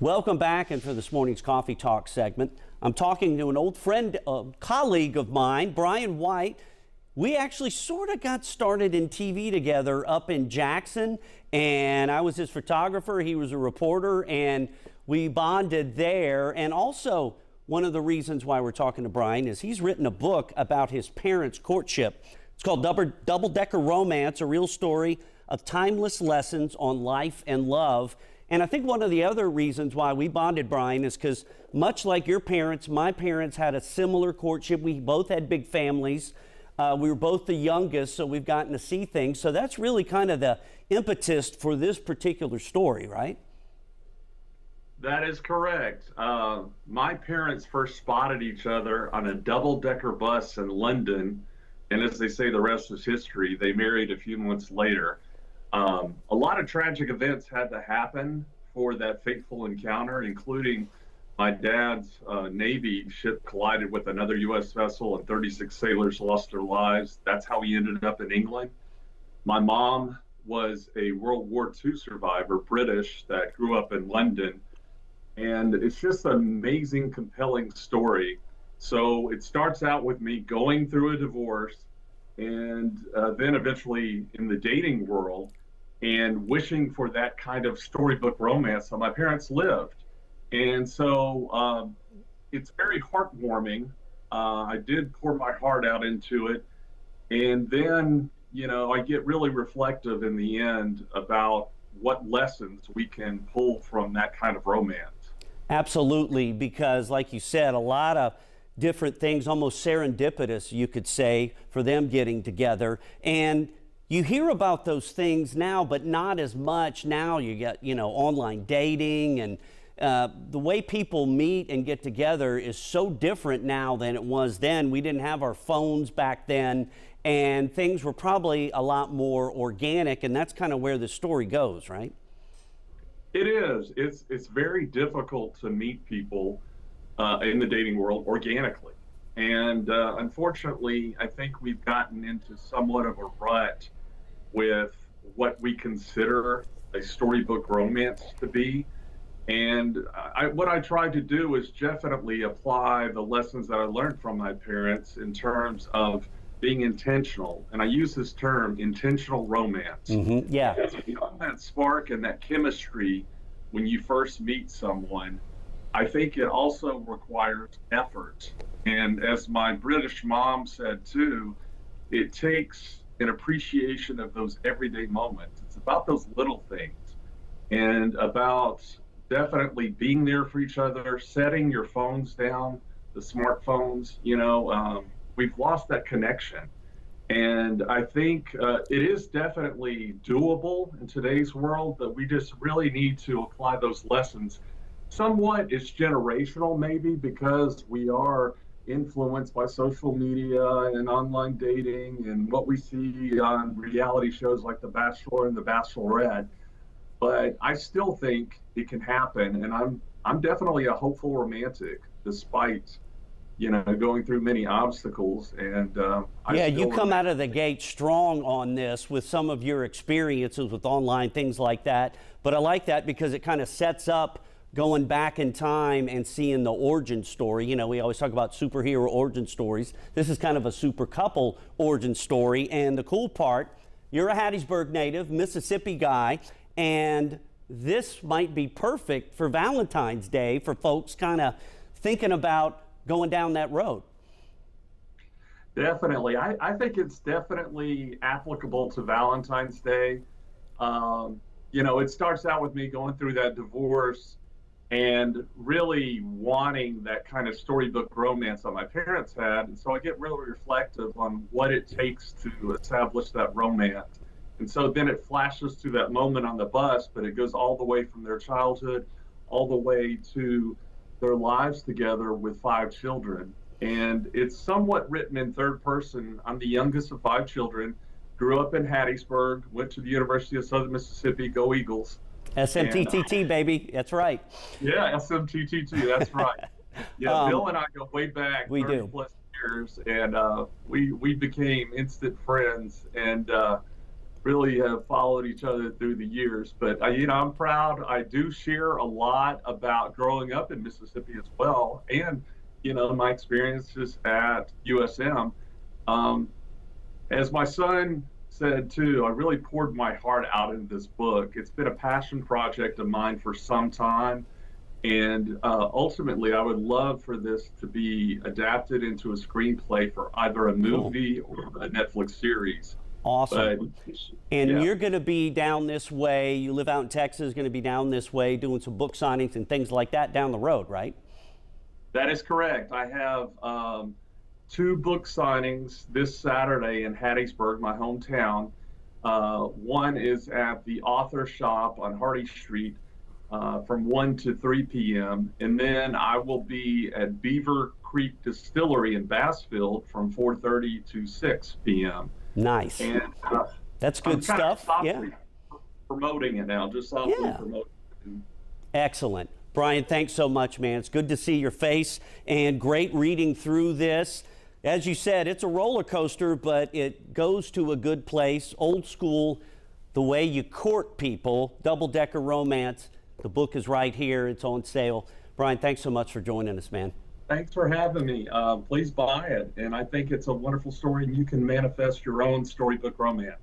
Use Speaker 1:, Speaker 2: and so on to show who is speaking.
Speaker 1: Welcome back, and for this morning's Coffee Talk segment, I'm talking to an old friend, colleague of mine, Brian White. We actually sort of got started in TV together up in Jackson, and I was his photographer, he was a reporter, and we bonded there. And also, one of the reasons why we're talking to Brian is he's written a book about his parents' courtship. It's called Double Decker Romance, a real story of timeless lessons on life and love. And I think one of the other reasons why we bonded, Brian, is because much like your parents, my parents had a similar courtship. We both had big families. We were both the youngest, so we've gotten to see things. So that's really kind of the impetus for this particular story, right?
Speaker 2: That is correct. My parents first spotted each other on a double-decker bus in London, and as they say, the rest is history. They married a few months later. A lot of tragic events had to happen for that fateful encounter, including my dad's Navy ship collided with another U.S. vessel and 36 sailors lost their lives. That's how he ended up in England. My mom was a World War II survivor, British, that grew up in London. And it's just an amazing, compelling story. So it starts out with me going through a divorce and then eventually in the dating world and wishing for that kind of storybook romance that my parents lived. And so it's very heartwarming. I did pour my heart out into it. And then, you know, I get really reflective in the end about what lessons we can pull from that kind of romance.
Speaker 1: Absolutely, because like you said, a lot of different things, almost serendipitous, you could say, for them getting together. And you hear about those things now, but not as much now. You get, online dating, and the way people meet and get together is so different now than it was then. We didn't have our phones back then, and things were probably a lot more organic, and that's kind of where the story goes, right?
Speaker 2: It is. It's very difficult to meet people in the dating world organically. And unfortunately, I think we've gotten into somewhat of a rut with what we consider a storybook romance to be. And what I tried to do is definitely apply the lessons that I learned from my parents in terms of being intentional. And I use this term, intentional romance.
Speaker 1: Mm-hmm. Yeah.
Speaker 2: Because beyond that spark and that chemistry when you first meet someone, I think it also requires effort. And as my British mom said too, it takes an appreciation of those everyday moments. It's about those little things and about definitely being there for each other, setting your phones down, the smartphones. We've lost that connection. And I think it is definitely doable in today's world, but we just really need to apply those lessons. Somewhat it's generational maybe because we are influenced by social media and online dating and what we see on reality shows like The Bachelor and The Bachelorette. But I still think it can happen, and I'm definitely a hopeful romantic despite going through many obstacles. And
Speaker 1: you come out of the gate strong on this with some of your experiences with online things like that. But I like that because it kind of sets up going back in time and seeing the origin story. We always talk about superhero origin stories. This is kind of a super couple origin story. And the cool part, you're a Hattiesburg native, Mississippi guy, and this might be perfect for Valentine's Day for folks kind of thinking about going down that road.
Speaker 2: Definitely. I think it's definitely applicable to Valentine's Day. It starts out with me going through that divorce and really wanting that kind of storybook romance that my parents had. And so I get really reflective on what it takes to establish that romance. And so then it flashes to that moment on the bus, but it goes all the way from their childhood all the way to their lives together with 5 children. And it's somewhat written in third person. I'm the youngest of 5 children, grew up in Hattiesburg, went to the University of Southern Mississippi, go Eagles.
Speaker 1: SMTTT, baby, that's right.
Speaker 2: Yeah, SMTTT, that's right. Yeah, Bill and I go way back,
Speaker 1: we
Speaker 2: 30
Speaker 1: do.
Speaker 2: plus years, and we became instant friends. And really have followed each other through the years. But I'm proud. I do share a lot about growing up in Mississippi as well, and my experiences at USM. Um, as my son said too, I really poured my heart out in this book. It's been a passion project of mine for some time. And ultimately, I would love for this to be adapted into a screenplay for either a movie or a Netflix series.
Speaker 1: Awesome.
Speaker 2: But,
Speaker 1: and
Speaker 2: yeah,
Speaker 1: you're going to be down this way. You live out in Texas, going to be down this way doing some book signings and things like that down the road, right?
Speaker 2: that is correct. I have two book signings this Saturday in Hattiesburg, my hometown. One is at the Author Shop on Hardy Street from 1 to 3 p.m. And then I will be at Beaver Creek Distillery in Bassfield from 4:30 to 6 p.m.
Speaker 1: Nice.
Speaker 2: And
Speaker 1: that's good stuff. Yeah.
Speaker 2: Promoting it now, just softly promoting it.
Speaker 1: Excellent. Brian, thanks so much, man. It's good to see your face and great reading through this. As you said, it's a roller coaster, but it goes to a good place. Old school, the way you court people, double-decker romance. The book is right here. It's on sale. Brian, thanks so much for joining us, man.
Speaker 2: Thanks for having me. Please buy it. And I think it's a wonderful story, and you can manifest your own storybook romance.